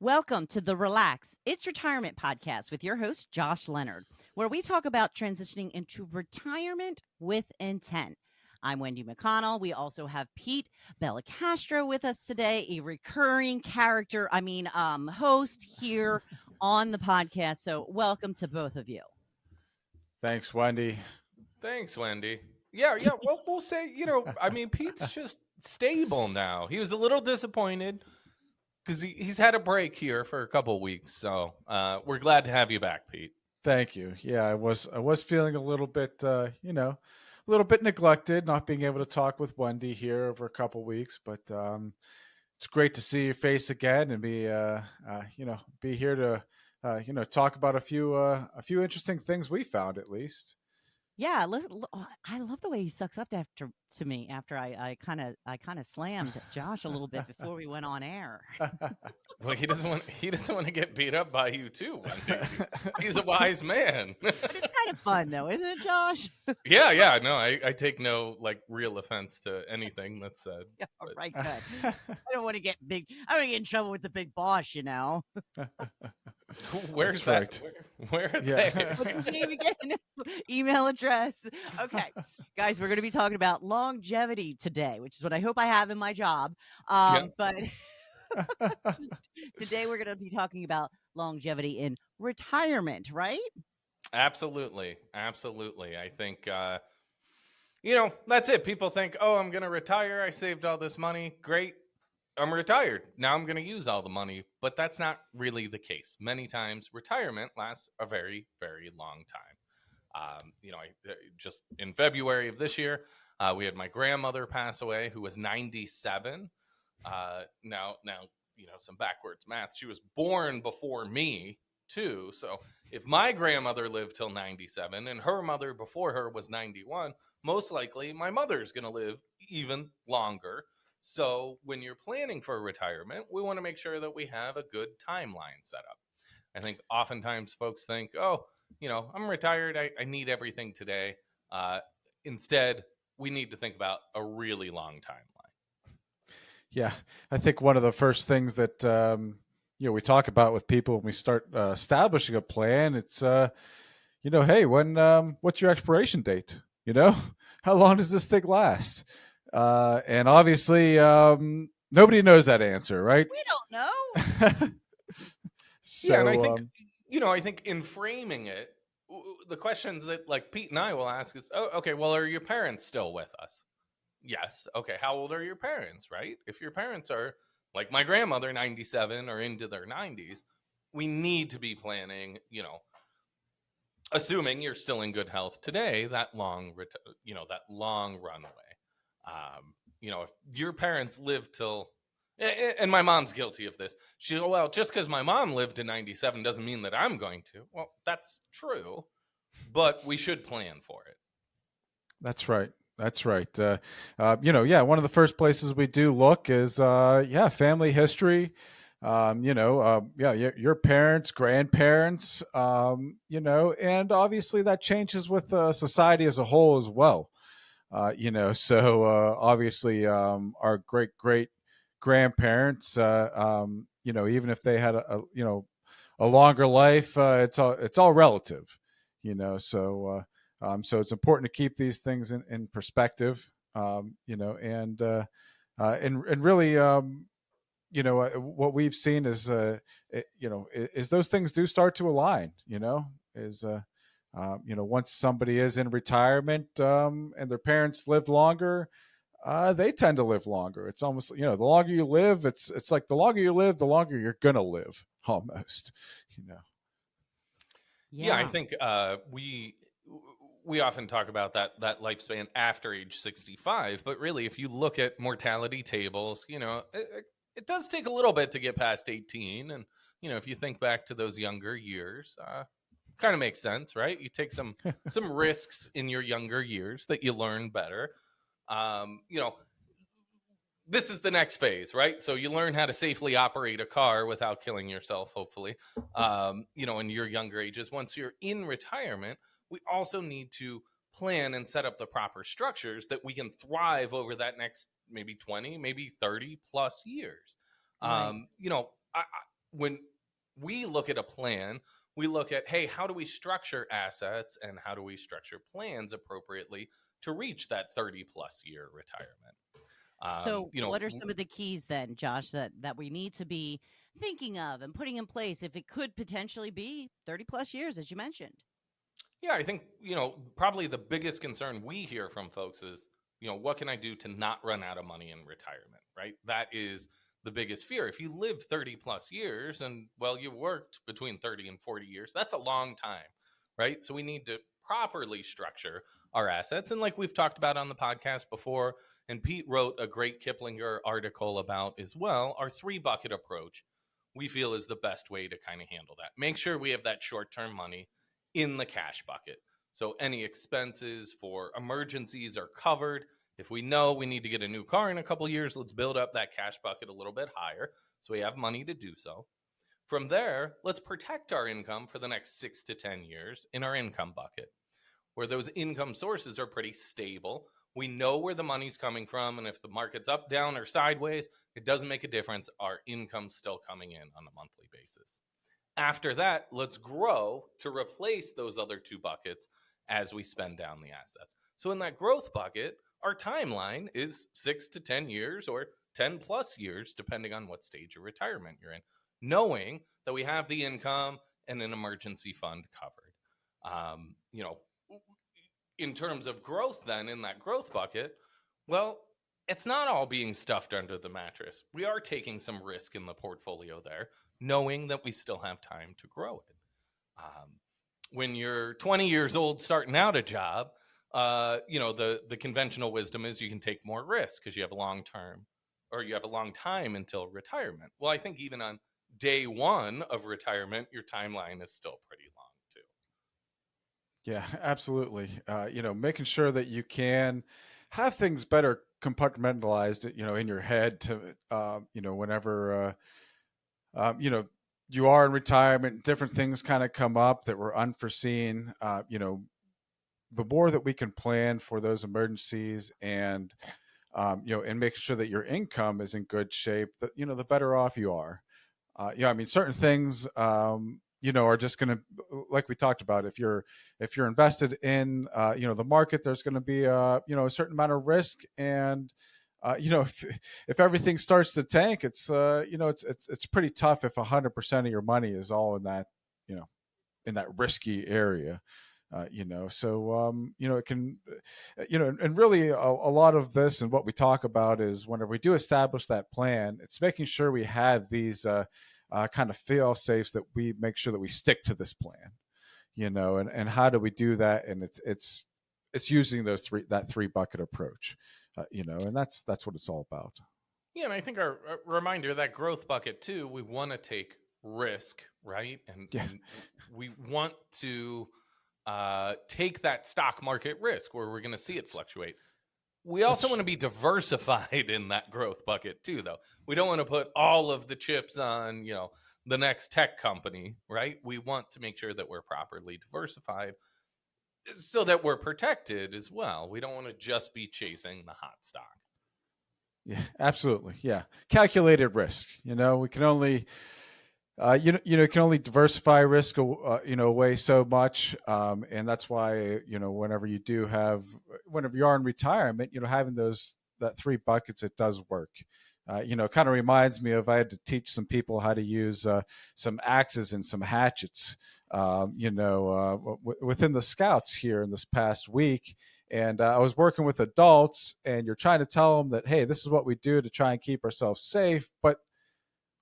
Welcome to the Relax It's Retirement podcast with your host, Josh Leonard, where we talk about transitioning into retirement with intent. I'm Wendy McConnell. We also have Pete Belcastro with us today, a recurring host here on the podcast. So, welcome to both of you. Thanks, Wendy. Thanks, Wendy. Yeah. Well, we'll say, Pete's just stable now. He was a little disappointed because he's had a break here for a couple of weeks. So we're glad to have you back, Pete. Thank you. Yeah, I was feeling a little bit, a little bit neglected, not being able to talk with Wendy here over a couple weeks. But it's great to see your face again and be here to, talk about a few interesting things we found at least. Yeah, I love the way he sucks up to me after I kind of slammed Josh a little bit before we went on air. Well, he doesn't want to get beat up by you too, Wendy. He's a wise man. But it's kind of fun though, isn't it, Josh? Yeah. No, I take no real offense to anything that's said. Yeah, all but- right, good. I don't want to get big. I don't want to get in trouble with the big boss, you know. Where's That's that? right. Where are Yeah. they? What's his name again? Email address. Okay, guys, we're going to be talking about longevity today, which is what I hope I have in my job. But today we're going to be talking about longevity in retirement, right? Absolutely. I think, that's it. People think, oh, I'm going to retire. I saved all this money. Great. I'm retired. Now I'm going to use all the money. But that's not really the case. Many times retirement lasts a very, very long time. Just in February of this year, we had my grandmother pass away who was 97. Now, some backwards math. She was born before me too. So if my grandmother lived till 97 and her mother before her was 91, most likely my mother's going to live even longer. So when you're planning for retirement, we want to make sure that we have a good timeline set up. I think oftentimes folks think, oh, I'm retired. I need everything today. Instead, we need to think about a really long timeline. Yeah, I think one of the first things that we talk about with people when we start establishing a plan, it's hey, what's your expiration date? How long does this thing last? And obviously, nobody knows that answer, right? We don't know. So, yeah, and I think in framing it, the questions that Pete and I will ask is, oh, okay, well, are your parents still with us? Yes. Okay. How old are your parents, right? If your parents are like my grandmother, 97 or into their 90s, we need to be planning, assuming you're still in good health today, that long runway. If your parents live till, and my mom's guilty of this. Well, just because my mom lived to 97 doesn't mean that I'm going to. Well, that's true, but we should plan for it. That's right. One of the first places we do look is, family history. Your parents, grandparents, and obviously that changes with society as a whole as well. Obviously, our great grandparents, even if they had a longer life, it's all relative, so it's important to keep these things in perspective, and really, what we've seen is, is those things do start to align, once somebody is in retirement, and their parents lived longer, they tend to live longer. It's almost, the longer you live, it's like the longer you live, the longer you're going to live almost, Yeah, I think we often talk about that lifespan after age 65, but really if you look at mortality tables, it does take a little bit to get past 18. And, if you think back to those younger years, kind of makes sense, right? You take some risks in your younger years that you learn better. This is the next phase, right? So you learn how to safely operate a car without killing yourself, hopefully, in your younger ages. Once you're in retirement, we also need to plan and set up the proper structures that we can thrive over that next maybe 20, maybe 30 plus years. Right. when we look at a plan, we look at, hey, how do we structure assets and how do we structure plans appropriately to reach that 30 plus year retirement? So, You know, what are some of the keys then, Josh, that we need to be thinking of and putting in place if it could potentially be 30 plus years, as you mentioned? yeah, I think, you know, probably the biggest concern we hear from folks is, you know, what can I do to not run out of money in retirement, right? That is the biggest fear. If you live 30 plus years and, well, you worked between 30 and 40 years, that's a long time, right? So we need to properly structure our assets. And like we've talked about on the podcast before, and Pete wrote a great Kiplinger article about as well, our 3 bucket approach, we feel is the best way to kind of handle that. Make sure we have that short term money in the cash bucket. So any expenses for emergencies are covered. If we know we need to get a new car in a couple years, let's build up that cash bucket a little bit higher so we have money to do so. From there, let's protect our income for the next 6 to 10 years in our income bucket, where those income sources are pretty stable. We know where the money's coming from, and if the market's up, down, or sideways, it doesn't make a difference. Our income's still coming in on a monthly basis. After that, let's grow to replace those other 2 buckets as we spend down the assets. So in that growth bucket, our timeline is 6 to 10 years or 10 plus years, depending on what stage of retirement you're in, knowing that we have the income and an emergency fund covered. You know, in terms of growth, then in that growth bucket, well, it's not all being stuffed under the mattress. We are taking some risk in the portfolio there, knowing that we still have time to grow it. When you're 20 years old starting out a job, you know, the conventional wisdom is you can take more risk because you have a long term or you have a long time until retirement. Well, I think even on day one of retirement, your timeline is still pretty long too. Yeah, absolutely. You know, making sure that you can have things better compartmentalized, you know, in your head to, you know, whenever, you know, you are in retirement, different things kind of come up that were unforeseen. You know, the more that we can plan for those emergencies and, you know, and make sure that your income is in good shape, that, you know, the better off you are. Yeah, I mean, certain things, you know, are just going to, like we talked about, if you're invested in, you know, the market, there's going to be, you know, a certain amount of risk. And, you know, if everything starts to tank, it's, you know, it's pretty tough if 100% of your money is all in that, you know, in that risky area. You know, so, you know, it can, you know, and really a lot of this and what we talk about is whenever we do establish that plan, it's making sure we have these kind of fail safes that we make sure that we stick to this plan, you know, and how do we do that? And it's using that 3 bucket approach, you know, and that's what it's all about. Yeah, and I think our reminder, that growth bucket too, we want to take risk, right? And, Yeah. and we want to take that stock market risk where we're going to see it fluctuate. We also want to be diversified in that growth bucket too, though. We don't want to put all of the chips on, you know, the next tech company, right? We want to make sure that we're properly diversified so that we're protected as well. We don't want to just be chasing the hot stock. Yeah, absolutely. Yeah. Calculated risk, you know, we can only, you know, you can only diversify risk, you know, away so much, and that's why, you know, whenever you are in retirement, you know, having that 3 buckets, it does work. You know, kind of reminds me of I had to teach some people how to use some axes and some hatchets, you know, within the Scouts here in this past week. And I was working with adults, and you're trying to tell them that, hey, this is what we do to try and keep ourselves safe, but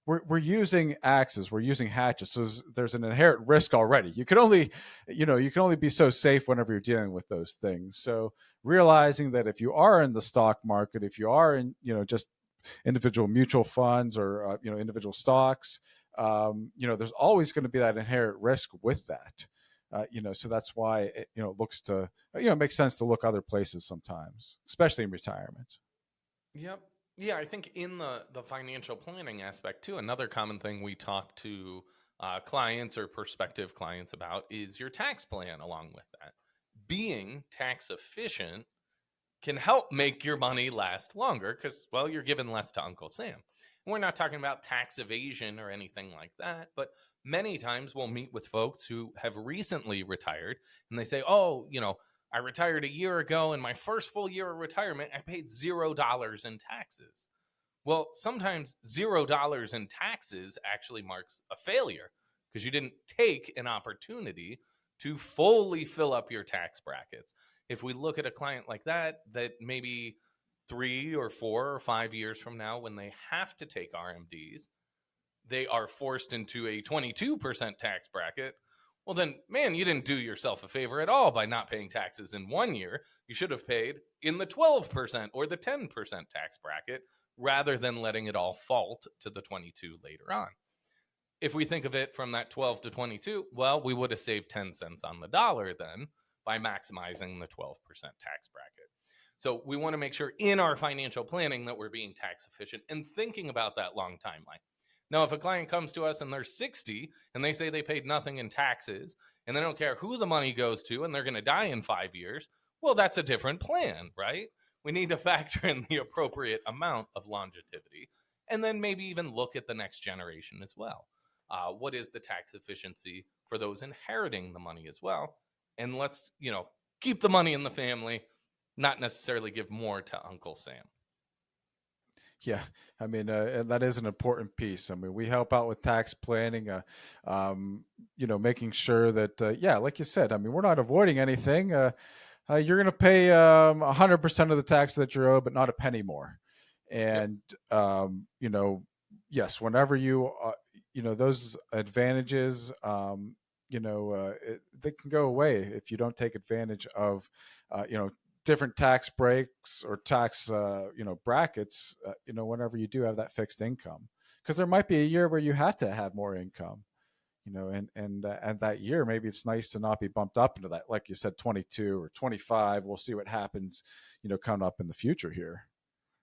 we're using axes, we're using hatchets, so there's an inherent risk already. You can only be so safe whenever you're dealing with those things. So realizing that if you are in the stock market, if you are in, you know, just individual mutual funds or you know, individual stocks, you know, there's always going to be that inherent risk with that. You know, so that's why it, you know, looks to, you know, it makes sense to look other places sometimes, especially in retirement. Yep. Yeah, I think in the financial planning aspect too, another common thing we talk to clients or prospective clients about is your tax plan along with that. Being tax efficient can help make your money last longer because, well, you're giving less to Uncle Sam. We're not talking about tax evasion or anything like that, but many times we'll meet with folks who have recently retired and they say, oh, I retired a year ago and my first full year of retirement, I paid $0 in taxes. Well, sometimes $0 in taxes actually marks a failure because you didn't take an opportunity to fully fill up your tax brackets. If we look at a client like that maybe 3 or 4 or 5 years from now, when they have to take RMDs, they are forced into a 22% tax bracket. Well, then, man, you didn't do yourself a favor at all by not paying taxes in 1 year. You should have paid in the 12% or the 10% tax bracket rather than letting it all fault to the 22 later on. If we think of it from that 12 to 22, well, we would have saved 10 cents on the dollar then by maximizing the 12% tax bracket. So we want to make sure in our financial planning that we're being tax efficient and thinking about that long timeline. Now, if a client comes to us and they're 60 and they say they paid nothing in taxes and they don't care who the money goes to and they're going to die in 5 years, well, that's a different plan, right? We need to factor in the appropriate amount of longevity and then maybe even look at the next generation as well. What is the tax efficiency for those inheriting the money as well? And let's, keep the money in the family, not necessarily give more to Uncle Sam. Yeah, I mean, and that is an important piece. I mean, we help out with tax planning, making sure that, like you said, I mean, we're not avoiding anything. You're going to pay 100% of the tax that you're owed, but not a penny more. And, yes, whenever you, those advantages, they can go away if you don't take advantage of, different tax breaks or tax, brackets, whenever you do have that fixed income, because there might be a year where you have to have more income, and that year, maybe it's nice to not be bumped up into that, like you said, 22 or 25. We'll see what happens, coming up in the future here.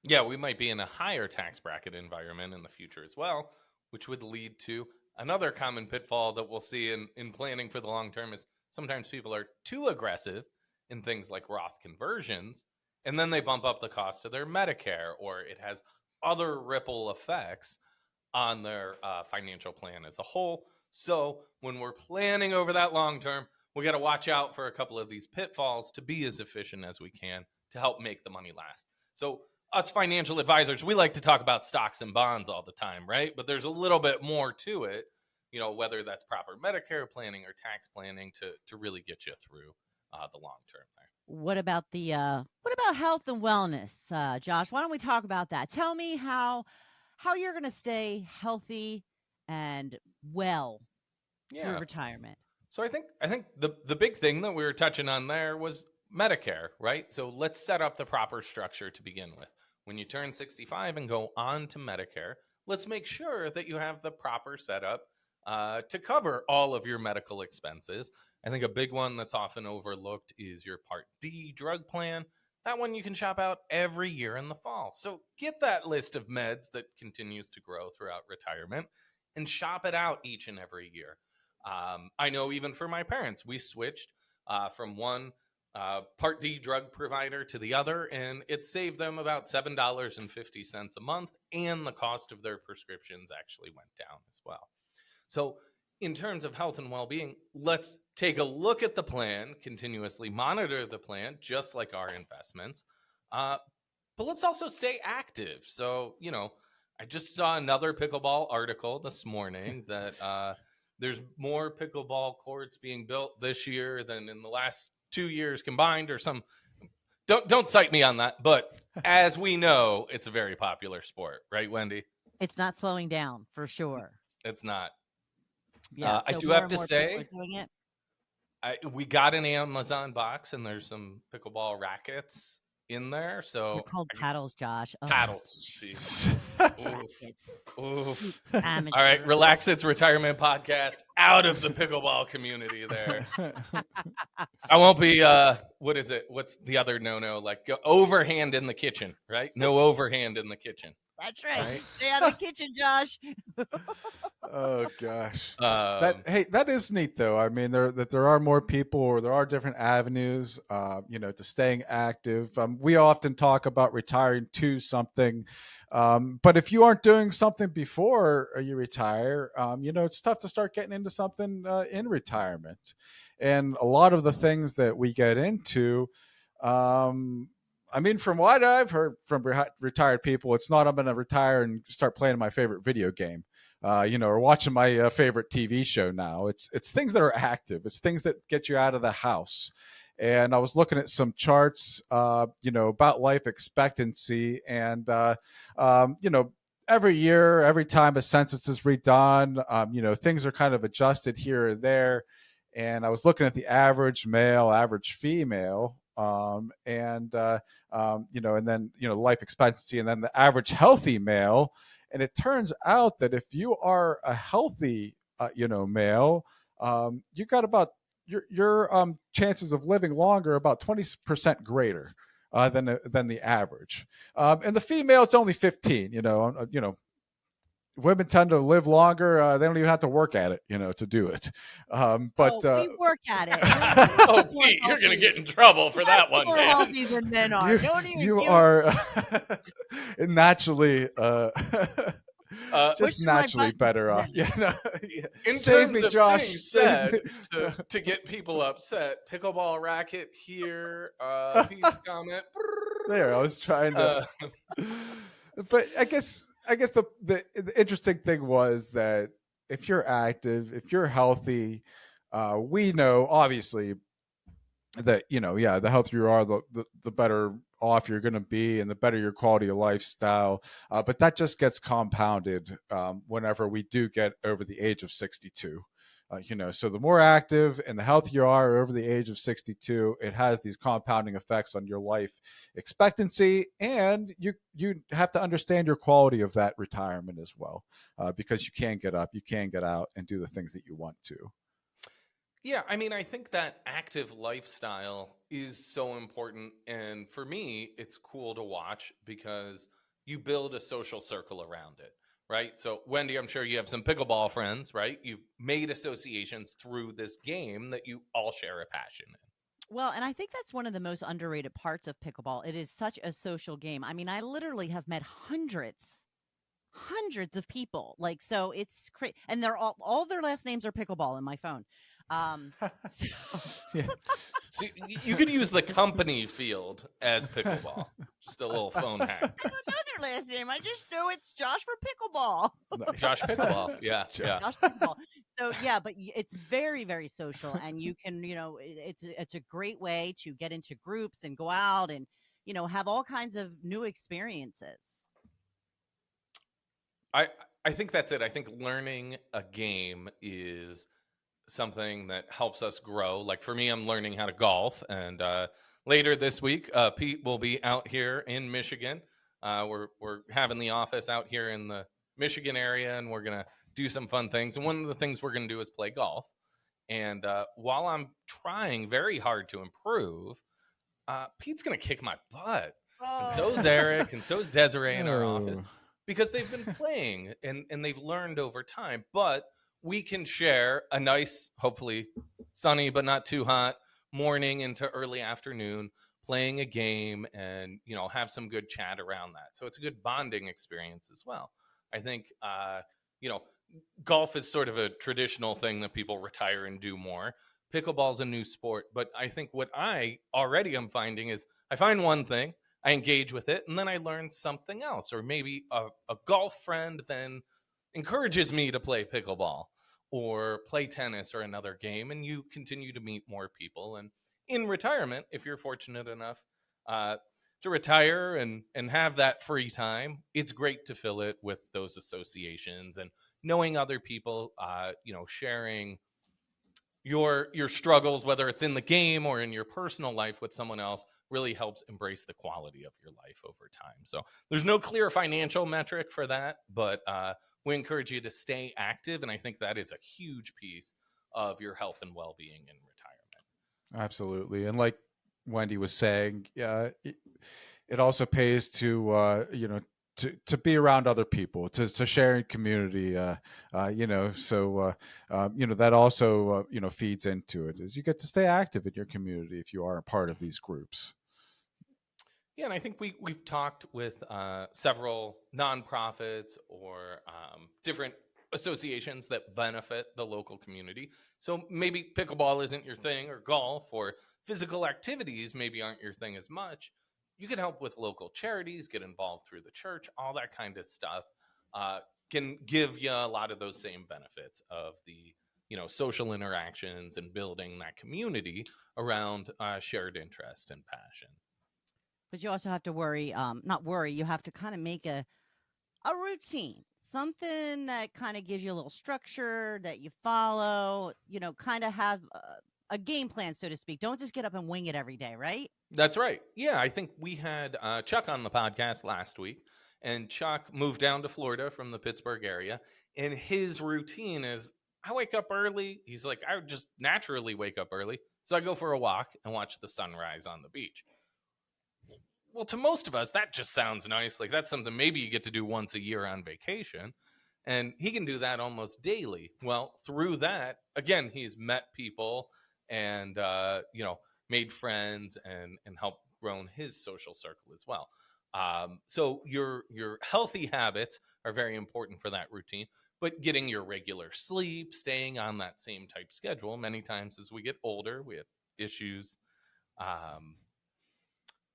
Yeah, we might be in a higher tax bracket environment in the future as well, which would lead to another common pitfall that we'll see in planning for the long term is sometimes people are too aggressive in things like Roth conversions, and then they bump up the cost of their Medicare, or it has other ripple effects on their financial plan as a whole. So when we're planning over that long term, we got to watch out for a couple of these pitfalls to be as efficient as we can to help make the money last. So us financial advisors, we like to talk about stocks and bonds all the time, right? But there's a little bit more to it, whether that's proper Medicare planning or tax planning to really get you through the long term there. What about health and wellness, Josh? Why don't we talk about that? Tell me how you're going to stay healthy and well through retirement. So I think the big thing that we were touching on there was Medicare, right? So let's set up the proper structure to begin with. When you turn 65 and go on to Medicare, let's make sure that you have the proper setup to cover all of your medical expenses. I think a big one that's often overlooked is your Part D drug plan. That one you can shop out every year in the fall. So get that list of meds that continues to grow throughout retirement and shop it out each and every year. I know even for my parents, we switched from one Part D drug provider to the other, and it saved them about $7.50 a month, and the cost of their prescriptions actually went down as well. So in terms of health and well-being, let's take a look at the plan, continuously monitor the plan, just like our investments. But let's also stay active. So, I just saw another pickleball article this morning that there's more pickleball courts being built this year than in the last 2 years combined, or some. Don't cite me on that, but as we know, it's a very popular sport, right, Wendy? It's not slowing down for sure. It's not. Yeah, I so do more have and to more say, people are doing it. we got an Amazon box, and there's some pickleball rackets in there. So They're called paddles, Josh. Oh, paddles. jeez. Oof. Amateur. All right, relax. It's retirement podcast. Out of the pickleball community there. I won't be. What is it? What's the other no? Like overhand in the kitchen, right? No overhand in the kitchen. That's right. Right. Stay out of the kitchen, Josh. Oh gosh. Um, That is neat though. I mean, there are more people, or there are different avenues, to staying active. We often talk about retiring to something, but if you aren't doing something before you retire, it's tough to start getting into something in retirement. And a lot of the things that we get into, I mean, from what I've heard from retired people, it's not I'm going to retire and start playing my favorite video game, or watching my favorite TV show now. It's things that are active. It's things that get you out of the house. And I was looking at some charts, about life expectancy, and every year, every time a census is redone, things are kind of adjusted here or there. And I was looking at the average male, average female, and then life expectancy, and then the average healthy male. And it turns out that if you are a healthy, male, you got about your chances of living longer about 20% greater than the average. And the female, it's only 15. Women tend to live longer. They don't even have to work at it, to do it. We work at it. oh, Pete, you're going to get in trouble for that one, more man. healthy than men are. You are naturally just naturally better off. Yeah, In Save terms me, of Josh. things Save said me. to get people upset, pickleball racket here, Pete's comment. There, I was trying to. But I guess the interesting thing was that if you're active, if you're healthy, we know obviously that the healthier you are, the better off you're going to be, and the better your quality of lifestyle. But that just gets compounded whenever we do get over the age of 62. So the more active and the healthier you are over the age of 62, it has these compounding effects on your life expectancy, and you have to understand your quality of that retirement as well, because you can get up, you can get out, and do the things that you want to. Yeah, I mean, I think that active lifestyle is so important. And for me, it's cool to watch because you build a social circle around it, right? So, Wendy, I'm sure you have some pickleball friends, right? You've made associations through this game that you all share a passion in. Well, and I think that's one of the most underrated parts of pickleball. It is such a social game. I mean, I literally have met hundreds of people. Like, so it's crazy. And they're all their last names are pickleball in my phone. So Yeah. So you could use the company field as pickleball. Just a little phone hack. I don't know their last name. I just know it's Josh for pickleball. Nice. Josh Pickleball. Yeah. Josh pickleball. So yeah, but it's very, very social, and you can, it's a great way to get into groups and go out and have all kinds of new experiences. I think that's it. I think learning a game is something that helps us grow. Like for me, I'm learning how to golf, and later this week, Pete will be out here in Michigan. We're having the office out here in the Michigan area, and we're gonna do some fun things. And one of the things we're gonna do is play golf. And while I'm trying very hard to improve, Pete's gonna kick my butt, and so is Eric, and so is Desiree in our office, because they've been playing and they've learned over time. But we can share a nice, hopefully sunny but not too hot morning into early afternoon playing a game, and have some good chat around that. So it's a good bonding experience as well. I think golf is sort of a traditional thing that people retire and do more. Pickleball's a new sport, but I think what I already am finding is I find one thing, I engage with it, and then I learn something else. Or maybe a golf friend then encourages me to play pickleball or play tennis or another game, and you continue to meet more people. And in retirement, if you're fortunate enough to retire and have that free time, it's great to fill it with those associations and knowing other people, sharing your struggles, whether it's in the game or in your personal life with someone else, really helps embrace the quality of your life over time. So there's no clear financial metric for that, but we encourage you to stay active. And I think that is a huge piece of your health and well-being in retirement. Absolutely. And like Wendy was saying, it also pays to, to be around other people, to share in community, that also feeds into it, is you get to stay active in your community if you are a part of these groups. Yeah, and I think we've talked with several nonprofits or different associations that benefit the local community. So maybe pickleball isn't your thing, or golf, or physical activities maybe aren't your thing as much. You can help with local charities, get involved through the church, all that kind of stuff uh, can give you a lot of those same benefits of the social interactions and building that community around shared interest and passion. But you also have to worry, not worry, you have to kind of make a routine, something that kind of gives you a little structure that you follow, kind of have a game plan, so to speak. Don't just get up and wing it every day, right? That's right. Yeah, I think we had Chuck on the podcast last week, and Chuck moved down to Florida from the Pittsburgh area. And his routine is I wake up early. He's like, I would just naturally wake up early. So I go for a walk and watch the sunrise on the beach. Well, to most of us, that just sounds nice. Like that's something maybe you get to do once a year on vacation. And he can do that almost daily. Well, through that, again, he's met people and, made friends and helped grown his social circle as well. So your healthy habits are very important for that routine, but getting your regular sleep, staying on that same type schedule. Many times as we get older, we have issues.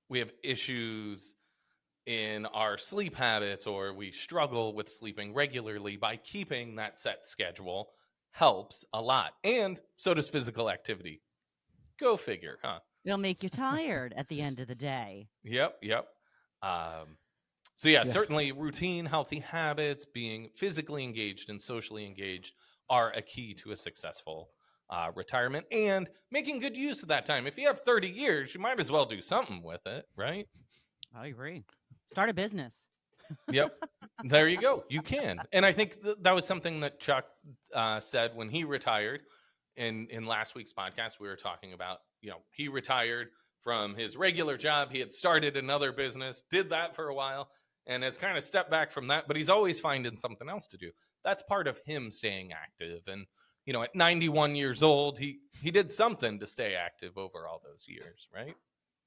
We have issues in our sleep habits, or we struggle with sleeping regularly. By keeping that set schedule helps a lot. And so does physical activity. Go figure, huh? It'll make you tired at the end of the day. Yep. So yeah, Yeah. certainly routine, healthy habits, being physically engaged and socially engaged are a key to a successful retirement, and making good use of that time. If you have 30 years, you might as well do something with it, right? I agree. Start a business. Yep. There you go. You can. And I think that was something that Chuck said when he retired. In last week's podcast, we were talking about, he retired from his regular job. He had started another business, did that for a while, and has kind of stepped back from that, but he's always finding something else to do. That's part of him staying active. And, at 91 years old, he did something to stay active over all those years, right?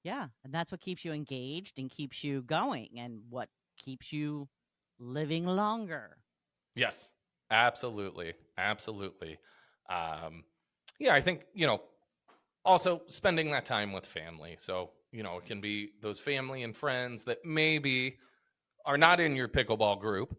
Yeah. And that's what keeps you engaged and keeps you going and what keeps you living longer. Yes, absolutely. Absolutely. I think, also spending that time with family. So, it can be those family and friends that maybe are not in your pickleball group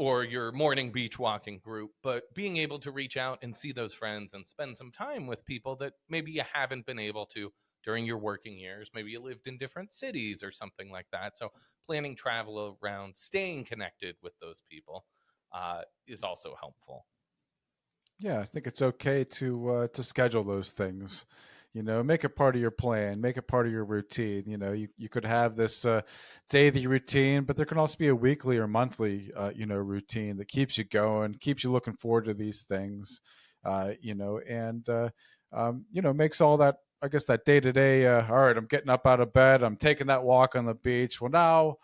or your morning beach walking group, but being able to reach out and see those friends and spend some time with people that maybe you haven't been able to during your working years. Maybe you lived in different cities or something like that. So planning travel around, staying connected with those people is also helpful. Yeah, I think it's okay to schedule those things. Make it part of your plan, make it part of your routine. You could have this daily routine, but there can also be a weekly or monthly routine that keeps you going, keeps you looking forward to these things. Makes all that, I guess, that day to day. All right, I'm getting up out of bed, I'm taking that walk on the beach. Well, now,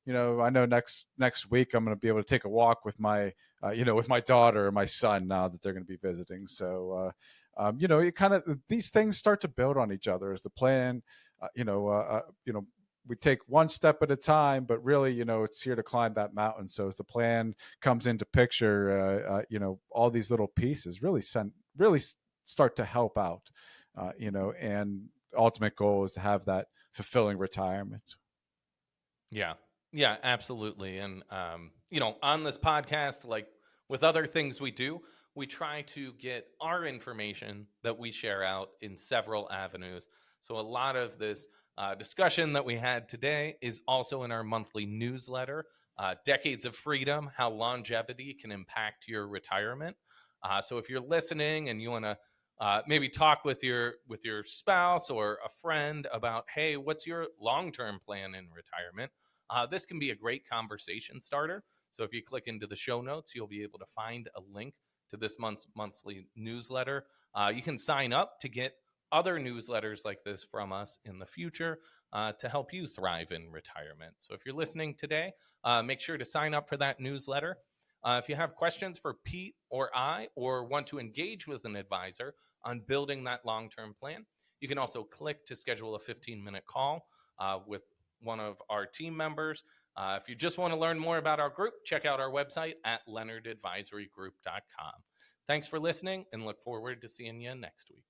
I know next week I'm going to be able to take a walk with my with my daughter or my son, now that they're going to be visiting. So, it kind of, these things start to build on each other as the plan. We take one step at a time, but really, it's here to climb that mountain. So as the plan comes into picture, all these little pieces really start to help out. And ultimate goal is to have that fulfilling retirement. Yeah, absolutely. And, on this podcast, like with other things we do, we try to get our information that we share out in several avenues. So a lot of this discussion that we had today is also in our monthly newsletter, Decades of Freedom, How Longevity Can Impact Your Retirement. So if you're listening and you want to maybe talk with your spouse or a friend about, hey, what's your long-term plan in retirement? This can be a great conversation starter. So if you click into the show notes, you'll be able to find a link to this month's monthly newsletter. You can sign up to get other newsletters like this from us in the future to help you thrive in retirement. So if you're listening today, make sure to sign up for that newsletter. If you have questions for Pete or I, or want to engage with an advisor on building that long-term plan, you can also click to schedule a 15-minute call with one of our team members. If you just want to learn more about our group, check out our website at leonardadvisorygroup.com. Thanks for listening, and look forward to seeing you next week.